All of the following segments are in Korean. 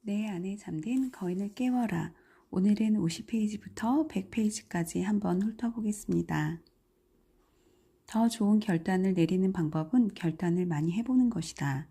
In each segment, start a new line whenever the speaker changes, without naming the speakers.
내 안에 잠든 거인을 깨워라. 오늘은 50페이지부터 100페이지까지 한번 훑어보겠습니다. 더 좋은 결단을 내리는 방법은 결단을 많이 해보는 것이다.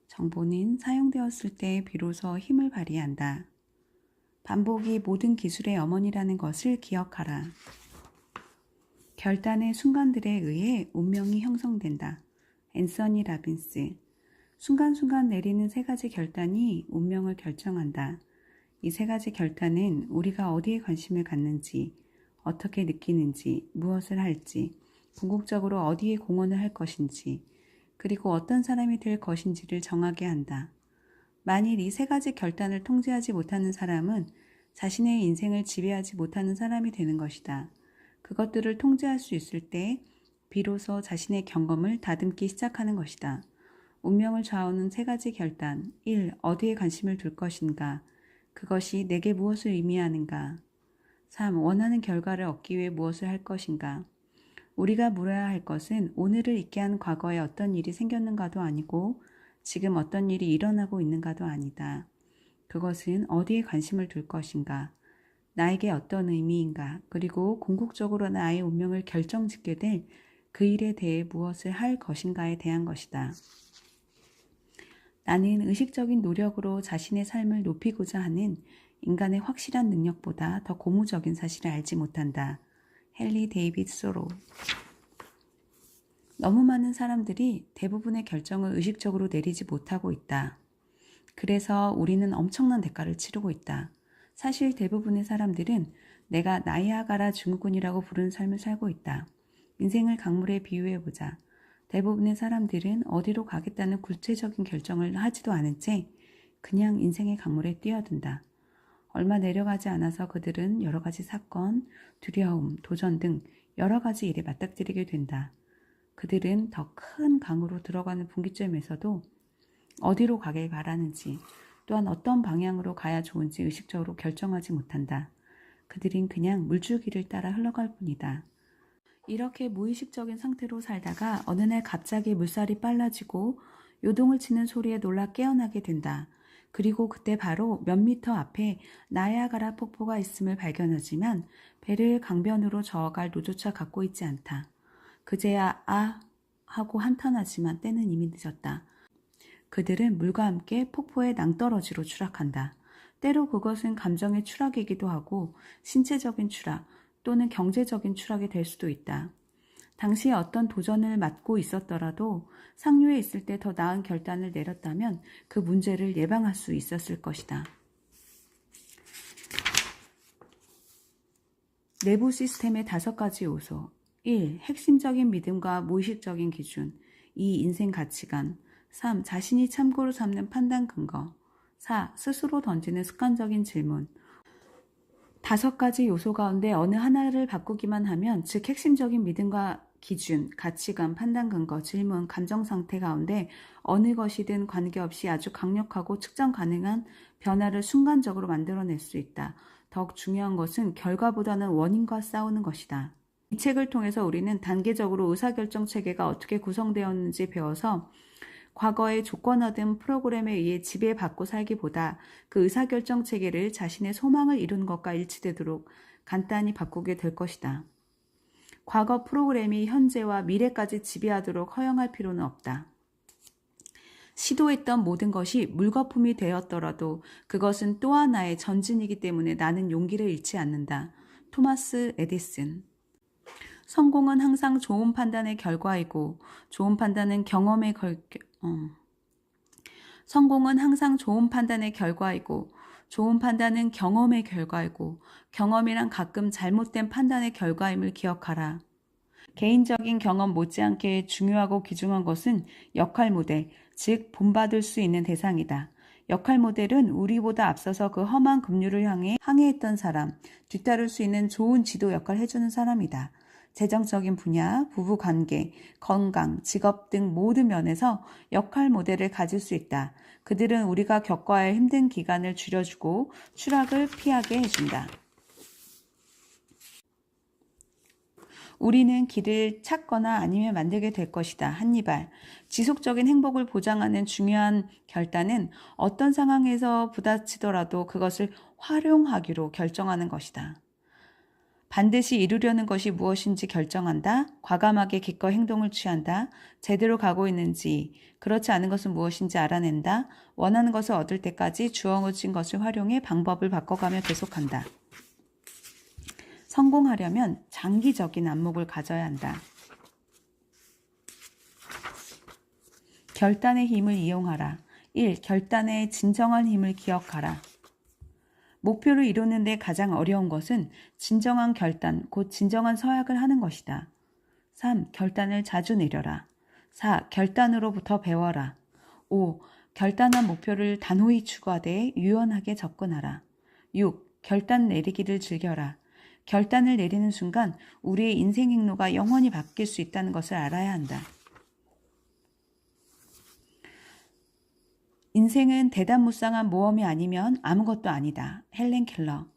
정보는 사용되었을 때 비로소 힘을 발휘한다. 반복이 모든 기술의 어머니라는 것을 기억하라. 결단의 순간들에 의해 운명이 형성된다. 앤서니 라빈스. 순간순간 내리는 세 가지 결단이 운명을 결정한다. 이 세 가지 결단은 우리가 어디에 관심을 갖는지, 어떻게 느끼는지, 무엇을 할지, 궁극적으로 어디에 공헌을 할 것인지, 그리고 어떤 사람이 될 것인지를 정하게 한다. 만일 이 세 가지 결단을 통제하지 못하는 사람은 자신의 인생을 지배하지 못하는 사람이 되는 것이다. 그것들을 통제할 수 있을 때 비로소 자신의 경험을 다듬기 시작하는 것이다. 운명을 좌우하는 세 가지 결단. 1. 어디에 관심을 둘 것인가? 그것이 내게 무엇을 의미하는가? 3. 원하는 결과를 얻기 위해 무엇을 할 것인가? 우리가 물어야 할 것은 오늘을 있게 한 과거에 어떤 일이 생겼는가도 아니고 지금 어떤 일이 일어나고 있는가도 아니다. 그것은 어디에 관심을 둘 것인가? 나에게 어떤 의미인가? 그리고 궁극적으로 나의 운명을 결정짓게 될 그 일에 대해 무엇을 할 것인가에 대한 것이다. 나는 의식적인 노력으로 자신의 삶을 높이고자 하는 인간의 확실한 능력보다 더 고무적인 사실을 알지 못한다. 헨리 데이비드 소로. 너무 많은 사람들이 대부분의 결정을 의식적으로 내리지 못하고 있다. 그래서 우리는 엄청난 대가를 치르고 있다. 사실 대부분의 사람들은 내가 나이아가라 증후군이라고 부르는 삶을 살고 있다. 인생을 강물에 비유해보자. 대부분의 사람들은 어디로 가겠다는 구체적인 결정을 하지도 않은 채 그냥 인생의 강물에 뛰어든다. 얼마 내려가지 않아서 그들은 여러 가지 사건, 두려움, 도전 등 여러 가지 일에 맞닥뜨리게 된다. 그들은 더 큰 강으로 들어가는 분기점에서도 어디로 가길 바라는지 또한 어떤 방향으로 가야 좋은지 의식적으로 결정하지 못한다. 그들은 그냥 물줄기를 따라 흘러갈 뿐이다. 이렇게 무의식적인 상태로 살다가 어느 날 갑자기 물살이 빨라지고 요동을 치는 소리에 놀라 깨어나게 된다. 그리고 그때 바로 몇 미터 앞에 나야가라 폭포가 있음을 발견하지만 배를 강변으로 저어갈 노조차 갖고 있지 않다. 그제야 아 하고 한탄하지만 때는 이미 늦었다. 그들은 물과 함께 폭포의 낭떠러지로 추락한다. 때로 그것은 감정의 추락이기도 하고 신체적인 추락 또는 경제적인 추락이 될 수도 있다. 당시에 어떤 도전을 맡고 있었더라도 상류에 있을 때 더 나은 결단을 내렸다면 그 문제를 예방할 수 있었을 것이다. 내부 시스템의 5가지 요소. 1. 핵심적인 믿음과 무의식적인 기준. 2. 인생 가치관. 3. 자신이 참고로 삼는 판단 근거. 4. 스스로 던지는 습관적인 질문. 5가지 요소 가운데 어느 하나를 바꾸기만 하면, 즉 핵심적인 믿음과 기준, 가치관, 판단 근거, 질문, 감정 상태 가운데 어느 것이든 관계없이 아주 강력하고 측정 가능한 변화를 순간적으로 만들어낼 수 있다. 더욱 중요한 것은 결과보다는 원인과 싸우는 것이다. 이 책을 통해서 우리는 단계적으로 의사결정 체계가 어떻게 구성되었는지 배워서 과거의 조건화된 프로그램에 의해 지배받고 살기보다 그 의사결정 체계를 자신의 소망을 이루는 것과 일치되도록 간단히 바꾸게 될 것이다. 과거 프로그램이 현재와 미래까지 지배하도록 허용할 필요는 없다. 시도했던 모든 것이 물거품이 되었더라도 그것은 또 하나의 전진이기 때문에 나는 용기를 잃지 않는다. 토마스 에디슨. 성공은 항상 좋은 판단의 결과이고 좋은 판단은 성공은 항상 좋은 판단의 결과이고 좋은 판단은 경험의 결과이고 경험이란 가끔 잘못된 판단의 결과임을 기억하라. 개인적인 경험 못지않게 중요하고 귀중한 것은 역할 모델, 즉 본받을 수 있는 대상이다. 역할 모델은 우리보다 앞서서 그 험한 급류를 향해 항해했던 사람, 뒤따를 수 있는 좋은 지도 역할을 해주는 사람이다. 재정적인 분야, 부부관계, 건강, 직업 등 모든 면에서 역할 모델을 가질 수 있다. 그들은 우리가 겪어야 할 힘든 기간을 줄여주고 추락을 피하게 해준다. 우리는 길을 찾거나 아니면 만들게 될 것이다. 한니발. 지속적인 행복을 보장하는 중요한 결단은 어떤 상황에서 부딪히더라도 그것을 활용하기로 결정하는 것이다. 반드시 이루려는 것이 무엇인지 결정한다. 과감하게 기꺼이 행동을 취한다. 제대로 가고 있는지, 그렇지 않은 것은 무엇인지 알아낸다. 원하는 것을 얻을 때까지 주어진 것을 활용해 방법을 바꿔가며 계속한다. 성공하려면 장기적인 안목을 가져야 한다. 결단의 힘을 이용하라. 1. 결단의 진정한 힘을 기억하라. 목표를 이루는 데 가장 어려운 것은 진정한 결단, 곧 진정한 서약을 하는 것이다. 3. 결단을 자주 내려라. 4. 결단으로부터 배워라. 5. 결단한 목표를 단호히 추구하되 유연하게 접근하라. 6. 결단 내리기를 즐겨라. 결단을 내리는 순간 우리의 인생 행로가 영원히 바뀔 수 있다는 것을 알아야 한다. 인생은 대담무쌍한 모험이 아니면 아무것도 아니다. 헬렌 켈러.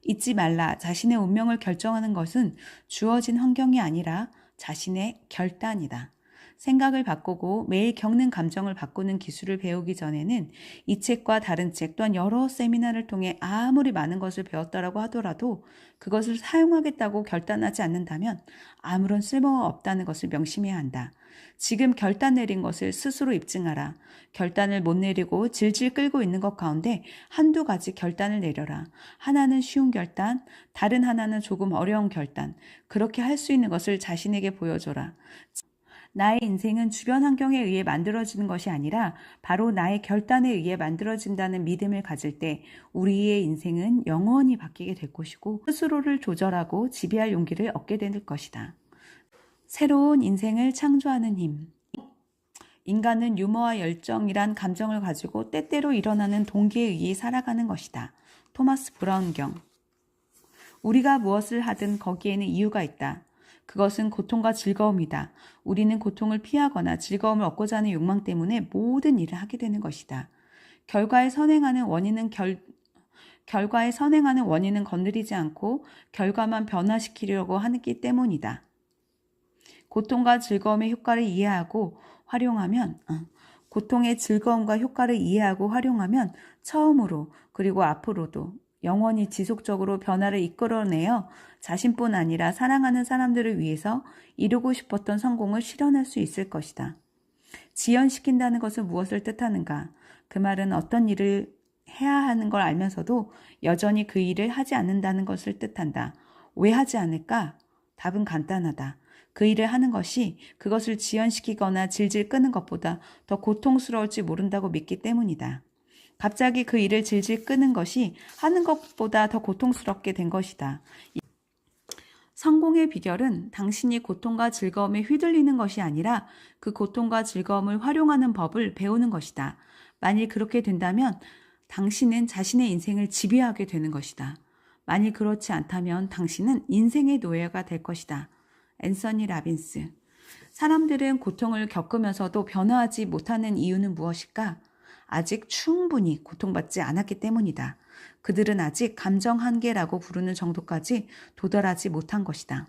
잊지 말라. 자신의 운명을 결정하는 것은 주어진 환경이 아니라 자신의 결단이다. 생각을 바꾸고 매일 겪는 감정을 바꾸는 기술을 배우기 전에는 이 책과 다른 책 또한 여러 세미나를 통해 아무리 많은 것을 배웠다라고 하더라도 그것을 사용하겠다고 결단하지 않는다면 아무런 쓸모가 없다는 것을 명심해야 한다. 지금 결단 내린 것을 스스로 입증하라. 결단을 못 내리고 질질 끌고 있는 것 가운데 한두 가지 결단을 내려라. 하나는 쉬운 결단, 다른 하나는 조금 어려운 결단. 그렇게 할 수 있는 것을 자신에게 보여줘라. 나의 인생은 주변 환경에 의해 만들어지는 것이 아니라 바로 나의 결단에 의해 만들어진다는 믿음을 가질 때 우리의 인생은 영원히 바뀌게 될 것이고 스스로를 조절하고 지배할 용기를 얻게 될 것이다. 새로운 인생을 창조하는 힘. 인간은 유머와 열정이란 감정을 가지고 때때로 일어나는 동기에 의해 살아가는 것이다. 토마스 브라운경. 우리가 무엇을 하든 거기에는 이유가 있다. 그것은 고통과 즐거움이다. 우리는 고통을 피하거나 즐거움을 얻고자 하는 욕망 때문에 모든 일을 하게 되는 것이다. 결과에 선행하는 원인은 건드리지 않고 결과만 변화시키려고 하기 때문이다. 고통과 즐거움의 효과를 이해하고 활용하면 고통의 즐거움과 효과를 이해하고 활용하면 처음으로 그리고 앞으로도 영원히 지속적으로 변화를 이끌어내어 자신뿐 아니라 사랑하는 사람들을 위해서 이루고 싶었던 성공을 실현할 수 있을 것이다. 지연시킨다는 것은 무엇을 뜻하는가? 그 말은 어떤 일을 해야 하는 걸 알면서도 여전히 그 일을 하지 않는다는 것을 뜻한다. 왜 하지 않을까? 답은 간단하다. 그 일을 하는 것이 그것을 지연시키거나 질질 끄는 것보다 더 고통스러울지 모른다고 믿기 때문이다. 갑자기 그 일을 질질 끄는 것이 하는 것보다 더 고통스럽게 된 것이다. 성공의 비결은 당신이 고통과 즐거움에 휘둘리는 것이 아니라 그 고통과 즐거움을 활용하는 법을 배우는 것이다. 만일 그렇게 된다면 당신은 자신의 인생을 지배하게 되는 것이다. 만일 그렇지 않다면 당신은 인생의 노예가 될 것이다. 앤서니 라빈스. 사람들은 고통을 겪으면서도 변화하지 못하는 이유는 무엇일까? 아직 충분히 고통받지 않았기 때문이다. 그들은 아직 감정 한계라고 부르는 정도까지 도달하지 못한 것이다.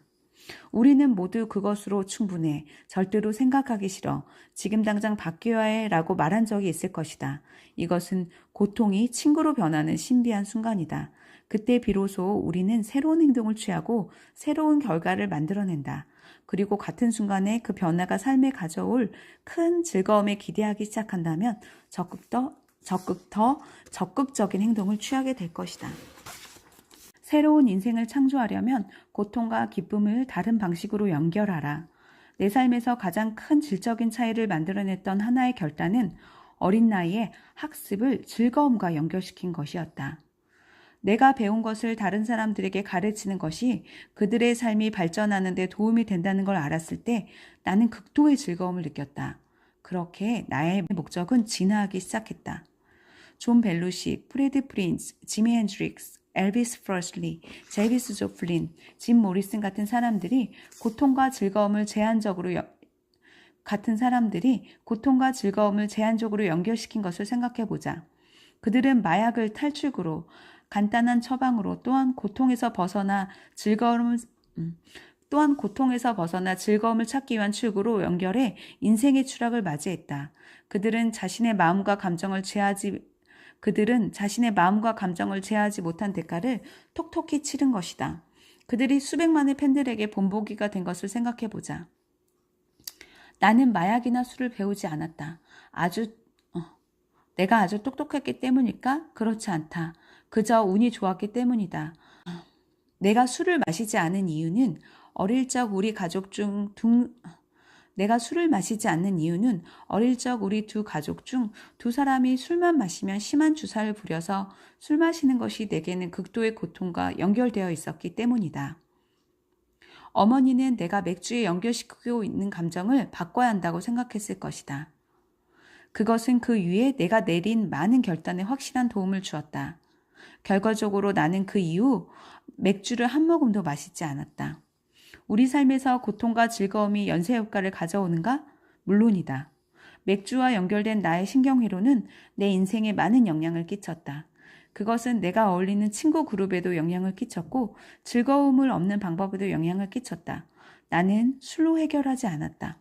우리는 모두 그것으로 충분해. 절대로 생각하기 싫어. 지금 당장 바뀌어야 해 라고 말한 적이 있을 것이다. 이것은 고통이 친구로 변하는 신비한 순간이다. 그때 비로소 우리는 새로운 행동을 취하고 새로운 결과를 만들어낸다. 그리고 같은 순간에 그 변화가 삶에 가져올 큰 즐거움에 기대하기 시작한다면 적극적인 행동을 취하게 될 것이다. 새로운 인생을 창조하려면 고통과 기쁨을 다른 방식으로 연결하라. 내 삶에서 가장 큰 질적인 차이를 만들어냈던 하나의 결단은 어린 나이에 학습을 즐거움과 연결시킨 것이었다. 내가 배운 것을 다른 사람들에게 가르치는 것이 그들의 삶이 발전하는 데 도움이 된다는 걸 알았을 때 나는 극도의 즐거움을 느꼈다. 그렇게 나의 목적은 진화하기 시작했다. 존 벨루시, 프레드 프린스, 지미 핸드릭스, 엘비스 프레슬리, 제비스 조플린, 짐 모리슨 같은 사람들이 고통과 즐거움을 제한적으로 연결시킨 것을 생각해보자. 그들은 마약을 탈출구로, 간단한 처방으로 또한 고통에서 벗어나 또한 고통에서 벗어나 즐거움을 찾기 위한 출구로 연결해 인생의 추락을 맞이했다. 그들은 자신의 마음과 감정을 제어하지 못한 대가를 톡톡히 치른 것이다. 그들이 수백만의 팬들에게 본보기가 된 것을 생각해보자. 나는 마약이나 술을 배우지 않았다. 내가 아주 똑똑했기 때문일까? 그렇지 않다. 그저 운이 좋았기 때문이다. 내가 술을 마시지 않은 이유는 어릴 적 우리 가족 중 우리 두 가족 중 두 사람이 술만 마시면 심한 주사를 부려서 술 마시는 것이 내게는 극도의 고통과 연결되어 있었기 때문이다. 어머니는 내가 맥주에 연결시키고 있는 감정을 바꿔야 한다고 생각했을 것이다. 그것은 그 위에 내가 내린 많은 결단에 확실한 도움을 주었다. 결과적으로 나는 그 이후 맥주를 한 모금도 마시지 않았다. 우리 삶에서 고통과 즐거움이 연쇄 효과를 가져오는가? 물론이다. 맥주와 연결된 나의 신경회로는 내 인생에 많은 영향을 끼쳤다. 그것은 내가 어울리는 친구 그룹에도 영향을 끼쳤고 즐거움을 얻는 방법에도 영향을 끼쳤다. 나는 술로 해결하지 않았다.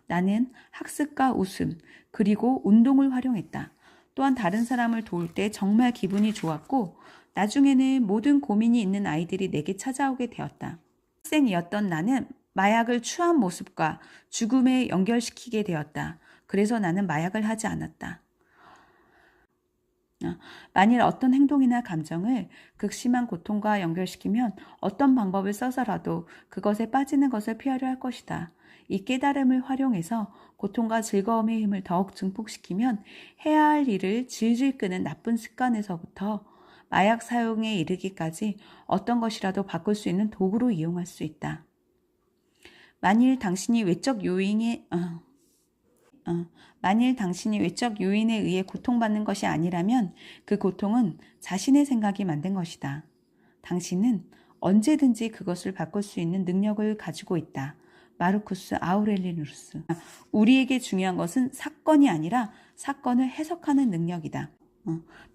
나는 학습과 웃음, 그리고 운동을 활용했다. 또한 다른 사람을 도울 때 정말 기분이 좋았고 나중에는 모든 고민이 있는 아이들이 내게 찾아오게 되었다. 학생이었던 나는 마약을 취한 모습과 죽음에 연결시키게 되었다. 그래서 나는 마약을 하지 않았다. 만일 어떤 행동이나 감정을 극심한 고통과 연결시키면 어떤 방법을 써서라도 그것에 빠지는 것을 피하려 할 것이다. 이 깨달음을 활용해서 고통과 즐거움의 힘을 더욱 증폭시키면 해야 할 일을 질질 끄는 나쁜 습관에서부터 마약 사용에 이르기까지 어떤 것이라도 바꿀 수 있는 도구로 이용할 수 있다. 만일 당신이 외적 요인에 의해 고통받는 것이 아니라면 그 고통은 자신의 생각이 만든 것이다. 당신은 언제든지 그것을 바꿀 수 있는 능력을 가지고 있다. 마르쿠스 아우렐리누스. 우리에게 중요한 것은 사건이 아니라 사건을 해석하는 능력이다.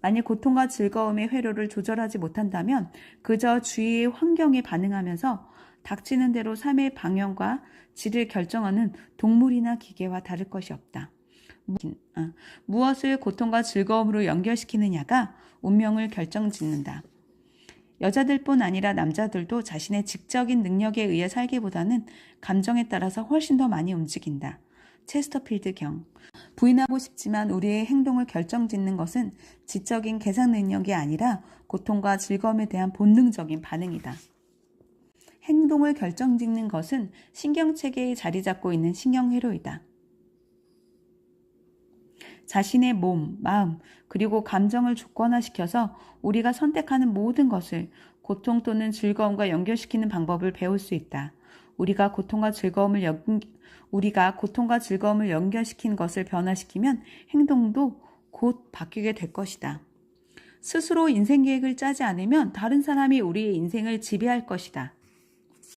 만일 고통과 즐거움의 회로를 조절하지 못한다면 그저 주위의 환경에 반응하면서 닥치는 대로 삶의 방향과 질을 결정하는 동물이나 기계와 다를 것이 없다. 무엇을 고통과 즐거움으로 연결시키느냐가 운명을 결정짓는다. 여자들뿐 아니라 남자들도 자신의 직접인 능력에 의해 살기보다는 감정에 따라서 훨씬 더 많이 움직인다. 체스터필드 경. 부인하고 싶지만 우리의 행동을 결정짓는 것은 지적인 계산 능력이 아니라 고통과 즐거움에 대한 본능적인 반응이다. 행동을 결정짓는 것은 신경체계에 자리 잡고 있는 신경회로이다. 자신의 몸, 마음, 그리고 감정을 조건화시켜서 우리가 선택하는 모든 것을 고통 또는 즐거움과 연결시키는 방법을 배울 수 있다. 우리가 고통과 즐거움을 연결시킨 것을 변화시키면 행동도 곧 바뀌게 될 것이다. 스스로 인생 계획을 짜지 않으면 다른 사람이 우리의 인생을 지배할 것이다.